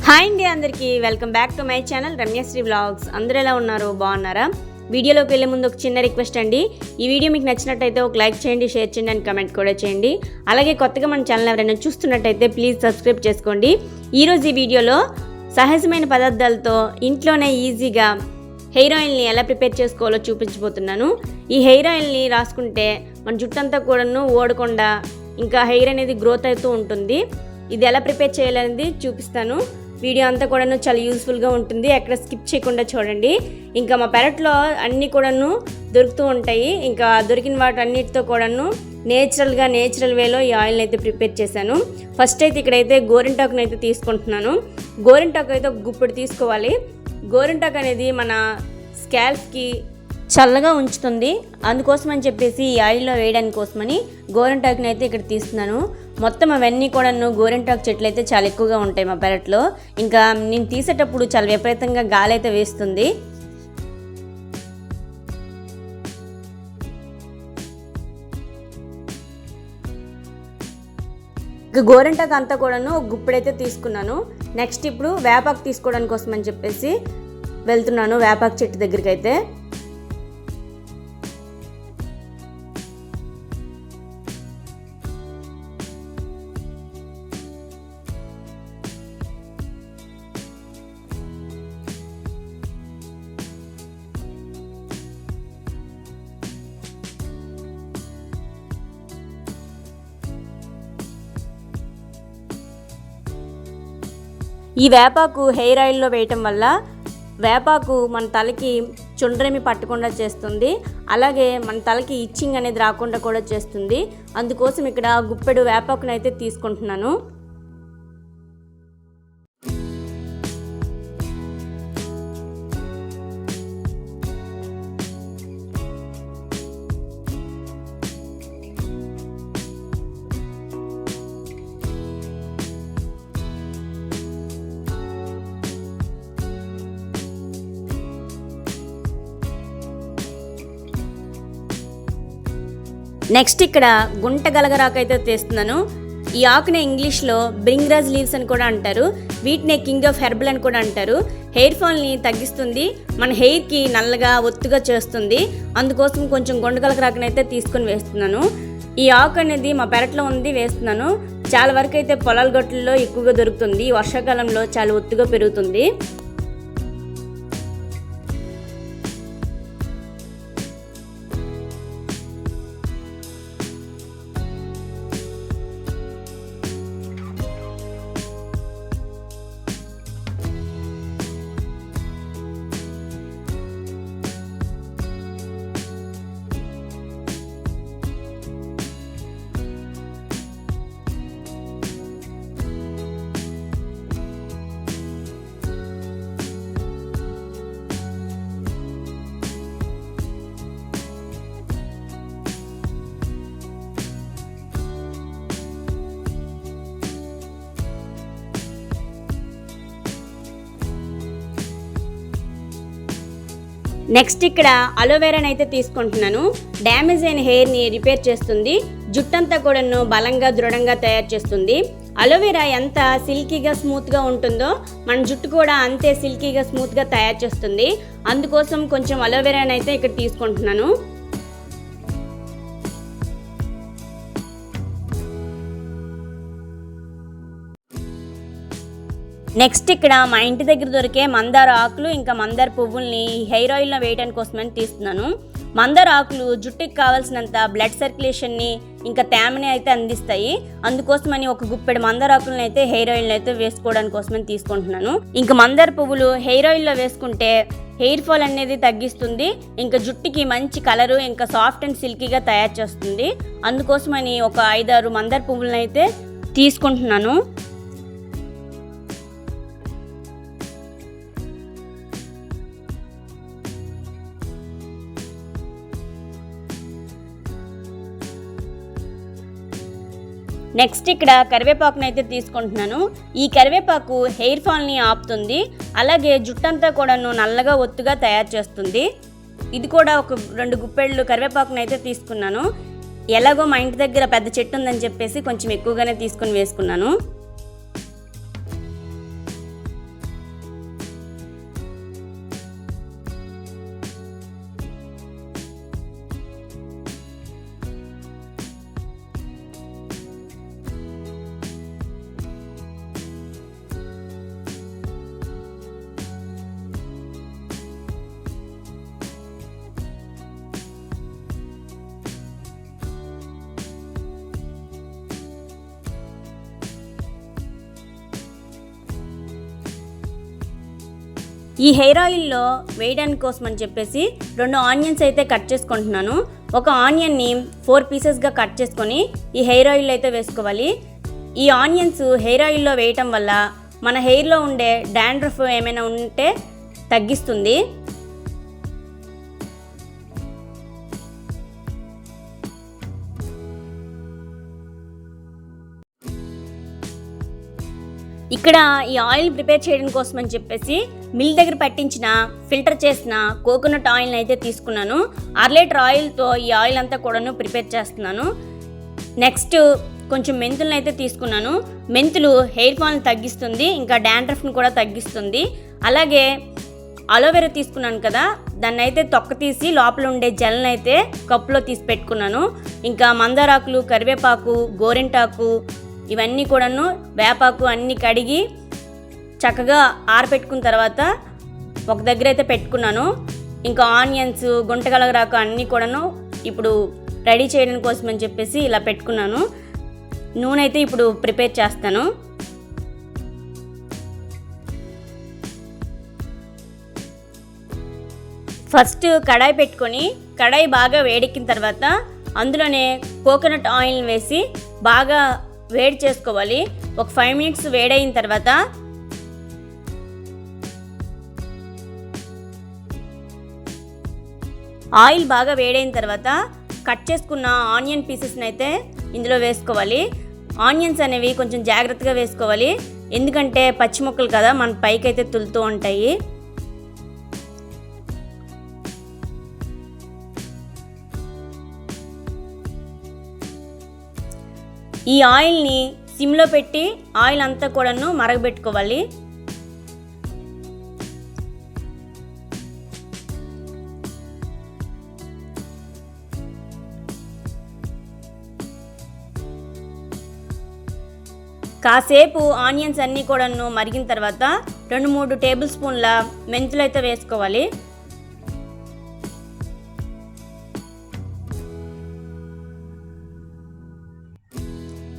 Hi అండి, అందరికీ welcome back to my channel Ramyasri vlogs. అందరూ ఎలా ఉన్నారు? బాగున్నారా? వీడియోలోకి వెళ్ళే ముందు ఒక చిన్న రిక్వెస్ట్ అండి. ఈ వీడియో మీకు నచ్చినట్టయితే ఒక లైక్ చేయండి, షేర్ చేయండి అండ్ కమెంట్ కూడా చేయండి. అలాగే కొత్తగా మన ఛానల్ ఎవరైనా చూస్తున్నట్టయితే ప్లీజ్ సబ్స్క్రైబ్ చేసుకోండి. ఈరోజు ఈ వీడియోలో సహజమైన పదార్థాలతో ఇంట్లోనే ఈజీగా హెయిర్ ఆయిల్ని ఎలా ప్రిపేర్ చేసుకోవాలో చూపించబోతున్నాను. ఈ హెయిర్ ఆయిల్ని రాసుకుంటే మన జుట్టంతా కూడాను ఓడకుండా ఇంకా హెయిర్ అనేది గ్రోత్ అవుతూ ఉంటుంది. ఇది ఎలా ప్రిపేర్ చేయాలనేది చూపిస్తాను. వీడియో అంతా కూడాను చాలా యూస్ఫుల్గా ఉంటుంది. ఎక్కడ స్కిప్ చేయకుండా చూడండి. ఇంకా మా పెరట్లో అన్నీ కూడాను దొరుకుతూ ఉంటాయి. ఇంకా దొరికిన వాటి అన్నిటితో కూడాను నేచురల్ వేలో ఈ ఆయిల్ని అయితే ప్రిపేర్ చేశాను. ఫస్ట్ అయితే ఇక్కడైతే గోరింటాకుని అయితే తీసుకుంటున్నాను. గోరింటాకు అయితే ఒక గుప్పెడు తీసుకోవాలి. గోరింటాకు అనేది మన స్కాల్ప్కి చల్లగా ఉంచుతుంది. అందుకోసం అని చెప్పేసి ఈ ఆయిల్లో వేయడానికి కోసమని గోరింటాకుని అయితే ఇక్కడ తీస్తున్నాను. మొత్తం అవన్నీ కూడాను గోరింటాకు చెట్లు అయితే చాలా ఎక్కువగా ఉంటాయి మా పెరట్లో. ఇంకా నేను తీసేటప్పుడు చాలా విపరీతంగా గాలి అయితే వేస్తుంది. ఇంకా గోరింటాకు అంతా కూడాను ఒక గుప్పెడైతే తీసుకున్నాను. నెక్స్ట్ ఇప్పుడు వేపాకు తీసుకోవడానికి కోసం అని చెప్పేసి వెళ్తున్నాను వేపాకు చెట్టు దగ్గరికి అయితే. ఈ వేపాకు హెయిర్ ఆయిల్లో వేయటం వల్ల వేపాకు మన తలకి చుండ్రమి పట్టకుండా చేస్తుంది. అలాగే మన తలకి ఇచ్చింగ్ అనేది రాకుండా కూడా చేస్తుంది. అందుకోసం ఇక్కడ గుప్పెడు వేపాకుని అయితే తీసుకుంటున్నాను. నెక్స్ట్ ఇక్కడ గుంట గలగరాకు అయితే తీస్తున్నాను. ఈ ఆకునే ఇంగ్లీష్లో బ్రింగ్రాజ్ లీవ్స్ అని కూడా అంటారు. వీటినే కింగ్ ఆఫ్ హెర్బల్ అని కూడా అంటారు. హెయిర్ ఫాల్ని తగ్గిస్తుంది, మన హెయిర్కి నల్లగా ఒత్తుగా చేస్తుంది. అందుకోసం కొంచెం గుంట గలగరాకుని అయితే తీసుకొని వేస్తున్నాను. ఈ ఆకు అనేది మా పెరట్లో ఉంది, వేస్తున్నాను. చాలా వరకు అయితే పొలాల గట్టుల్లో ఎక్కువగా దొరుకుతుంది. వర్షాకాలంలో చాలా ఒత్తుగా పెరుగుతుంది. నెక్స్ట్ ఇక్కడ అలోవెరాని అయితే తీసుకుంటున్నాను. డ్యామేజ్ అయిన హెయిర్ని రిపేర్ చేస్తుంది. జుట్టంతా కూడాను బలంగా దృఢంగా తయారు చేస్తుంది. అలోవెరా ఎంత సిల్కీగా స్మూత్గా ఉంటుందో మన జుట్టు కూడా అంతే సిల్కీగా స్మూత్గా తయారు చేస్తుంది. అందుకోసం కొంచెం అలోవెరాని అయితే ఇక్కడ తీసుకుంటున్నాను. నెక్స్ట్ ఇక్కడ మా ఇంటి దగ్గర దొరికే మందార ఆకులు ఇంకా మందార పువ్వుల్ని హెయిర్ ఆయిల్లో వేయడానికి కోసమని తీస్తున్నాను. మందార ఆకులు జుట్టుకి కావాల్సినంత బ్లడ్ సర్క్యులేషన్ని ఇంకా తేమని అయితే అందిస్తాయి. అందుకోసమని ఒక గుప్పెడు మందార ఆకులను అయితే హెయిర్ ఆయిల్ అయితే వేసుకోవడానికి కోసమని తీసుకుంటున్నాను. ఇంకా మందార పువ్వులు హెయిర్ ఆయిల్లో వేసుకుంటే హెయిర్ ఫాల్ అనేది తగ్గిస్తుంది. ఇంకా జుట్టుకి మంచి కలరు ఇంకా సాఫ్ట్ అండ్ సిల్కీగా తయారు చేస్తుంది. అందుకోసమని ఒక 5-6 మందార పువ్వులను అయితే తీసుకుంటున్నాను. నెక్స్ట్ ఇక్కడ కరివేపాకుని అయితే తీసుకుంటున్నాను. ఈ కరివేపాకు హెయిర్ ఫాల్ని ఆపుతుంది. అలాగే జుట్టంతా కూడాను నల్లగా ఒత్తుగా తయారు చేస్తుంది. ఇది కూడా ఒక 2 గుప్పెళ్ళు కరివేపాకుని అయితే తీసుకున్నాను. ఎలాగో మా ఇంటి దగ్గర పెద్ద చెట్టు ఉందని చెప్పేసి కొంచెం ఎక్కువగానే తీసుకొని వేసుకున్నాను. ఈ హెయిర్ ఆయిల్లో వేయడానికి కోసం అని చెప్పేసి 2 ఆనియన్స్ అయితే కట్ చేసుకుంటున్నాను. ఒక ఆనియన్ని 4 పీసెస్గా కట్ చేసుకొని ఈ హెయిర్ ఆయిల్ అయితే వేసుకోవాలి. ఈ ఆనియన్స్ హెయిర్ ఆయిల్లో వేయటం వల్ల మన హెయిర్లో ఉండే డాండ్రఫ్ ఏమైనా ఉంటే తగ్గిస్తుంది. ఇక్కడ ఈ ఆయిల్ ప్రిపేర్ చేయడం కోసం అని చెప్పేసి మిల్ దగ్గర పట్టించిన ఫిల్టర్ చేసిన కోకోనట్ ఆయిల్ని అయితే తీసుకున్నాను. 1/2 లీటర్ ఆయిల్తో ఈ ఆయిల్ అంతా కూడాను ప్రిపేర్ చేస్తున్నాను. నెక్స్ట్ కొంచెం మెంతులను అయితే తీసుకున్నాను. మెంతులు హెయిర్ ఫాల్ని తగ్గిస్తుంది, ఇంకా డాండ్రఫ్ని కూడా తగ్గిస్తుంది. అలాగే అలోవెరా తీసుకున్నాను కదా, దాన్ని అయితే తొక్క తీసి లోపల ఉండే జెల్ని అయితే కప్పులో తీసి పెట్టుకున్నాను. ఇంకా మందారాకులు, కరివేపాకు, గోరింటాకు ఇవన్నీ కూడాను, వేపాకు అన్నీ కడిగి చక్కగా ఆరబెట్టుకున్న తర్వాత ఒక దగ్గర అయితే పెట్టుకున్నాను. ఇంకా ఆనియన్స్, గుంటగలగరాకు అన్నీ కూడాను ఇప్పుడు రెడీ చేయడం కోసం అని చెప్పేసి ఇలా పెట్టుకున్నాను. నూనె అయితే ఇప్పుడు ప్రిపేర్ చేస్తాను. ఫస్ట్ కడాయి పెట్టుకొని కడాయి బాగా వేడెక్కిన తర్వాత అందులోనే కోకోనట్ ఆయిల్ని వేసి బాగా వేడి చేసుకోవాలి. ఒక 5 మినిట్స్ వేడైన తర్వాత ఆయిల్ బాగా వేడైన తర్వాత కట్ చేసుకున్న ఆనియన్ పీసెస్ని అయితే ఇందులో వేసుకోవాలి. ఆనియన్స్ అనేవి కొంచెం జాగ్రత్తగా వేసుకోవాలి, ఎందుకంటే పచ్చి ముక్కలు కదా, మన పైకి అయితే తులుతూ ఉంటాయి. ఈ ఆయిల్ని సిమ్లో పెట్టి ఆయిల్ అంతా కూడాను మరగబెట్టుకోవాలి. కాసేపు ఆనియన్స్ అన్నీ కూడాను మరిగిన తర్వాత 2-3 టేబుల్ స్పూన్ల మెంతులు అయితే వేసుకోవాలి.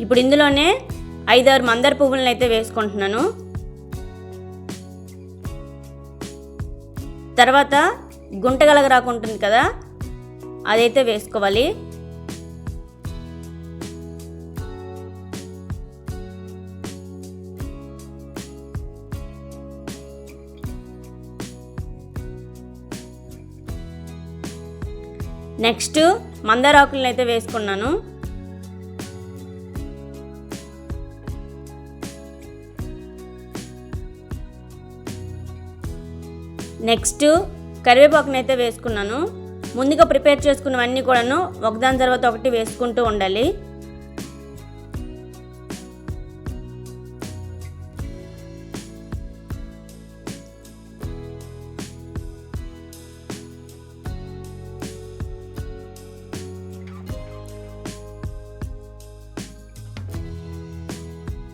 ఇప్పుడు ఇందులోనే 5-6 మందార పువ్వులను అయితే వేసుకుంటున్నాను. తర్వాత గుంటగలగరాకు ఉంటుంది కదా, అదైతే వేసుకోవాలి. నెక్స్ట్ మందారాకులను అయితే వేసుకున్నాను. నెక్స్ట్ కరివేపాకుని అయితే వేసుకున్నాను. ముందుగా ప్రిపేర్ చేసుకున్నవన్నీ కూడాను ఒకదాని తర్వాత ఒకటి వేసుకుంటూ ఉండాలి.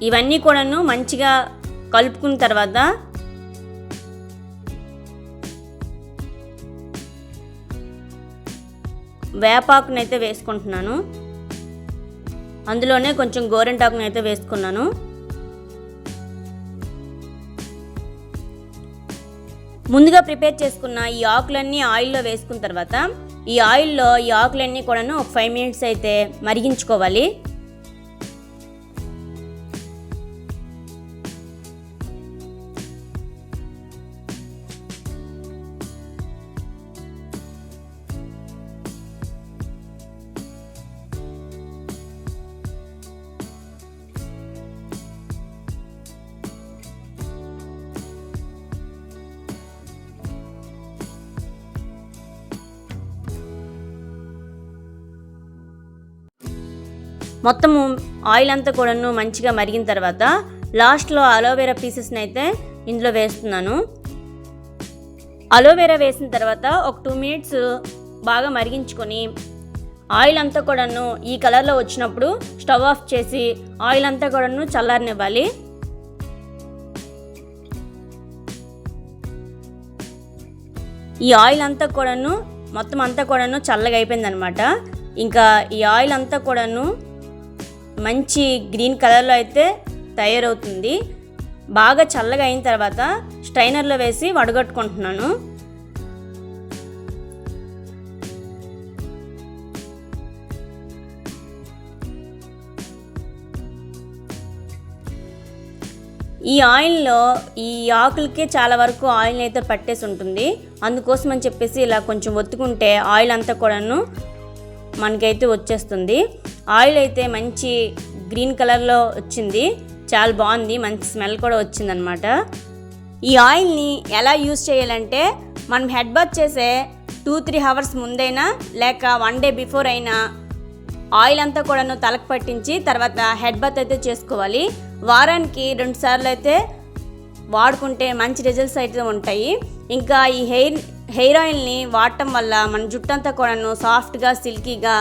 ఇవన్నీ కూడాను మంచిగా కలుపుకున్న తర్వాత వేపాకుని అయితే వేసుకుంటున్నాను. అందులోనే కొంచెం గోరింటాకుని అయితే వేసుకున్నాను. ముందుగా ప్రిపేర్ చేసుకున్న ఈ ఆకులన్నీ ఆయిల్లో వేసుకున్న తర్వాత ఈ ఆయిల్లో ఈ ఆకులన్నీ కూడాను ఒక 5 మినిట్స్ అయితే మరిగించుకోవాలి. మొత్తము ఆయిల్ అంతా కూడాను మంచిగా మరిగిన తర్వాత లాస్ట్లో అలోవెరా పీసెస్ని అయితే ఇందులో వేస్తున్నాను. అలోవెరా వేసిన తర్వాత ఒక 2 మినిట్స్ బాగా మరిగించుకొని ఆయిల్ అంతా కూడాను ఈ కలర్లో వచ్చినప్పుడు స్టవ్ ఆఫ్ చేసి ఆయిల్ అంతా కూడాను చల్లారనివ్వాలి. ఈ ఆయిల్ అంతా కూడాను మొత్తం అంతా కూడాను చల్లగా అయిపోయిందనమాట. ఇంకా ఈ ఆయిల్ అంతా కూడాను మంచి గ్రీన్ కలర్లో అయితే తయారవుతుంది. బాగా చల్లగా అయిన తర్వాత స్ట్రైనర్లో వేసి వడగట్టుకుంటున్నాను. ఈ ఆయిల్లో ఈ ఆకులకే చాలా వరకు ఆయిల్ అయితే పట్టేసి ఉంటుంది. అందుకోసం అని చెప్పేసి ఇలా కొంచెం ఒత్తుకుంటే ఆయిల్ అంతా కూడాను మనకైతే వచ్చేస్తుంది. ఆయిల్ అయితే మంచి గ్రీన్ కలర్లో వచ్చింది, చాలా బాగుంది, మంచి స్మెల్ కూడా వచ్చిందనమాట. ఈ ఆయిల్ని ఎలా యూజ్ చేయాలంటే మనం హెడ్ బాత్ చేసే 2-3 అవర్స్ ముందైనా లేక 1 డే బిఫోర్ అయినా ఆయిల్ అంతా కూడాను తలకు పట్టించి తర్వాత హెడ్ బాత్ అయితే చేసుకోవాలి. వారానికి 2 సార్లు అయితే వాడుకుంటే మంచి రిజల్ట్స్ అయితే ఉంటాయి. ఇంకా ఈ హెయిర్ ఆయిల్ని వాడటం వల్ల మన జుట్టు అంతా కూడాను సాఫ్ట్గా సిల్కీగా,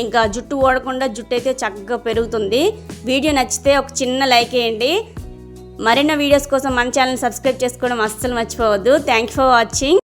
ఇంకా జుట్టు ఊడకుండా జుట్టు అయితే చక్కగా పెరుగుతుంది. వీడియో నచ్చితే ఒక చిన్న లైక్ వేయండి. మరిన్ని వీడియోస్ కోసం మన ఛానల్ సబ్స్క్రైబ్ చేసుకోవడం అస్సలు మర్చిపోవద్దు. Thank you for watching.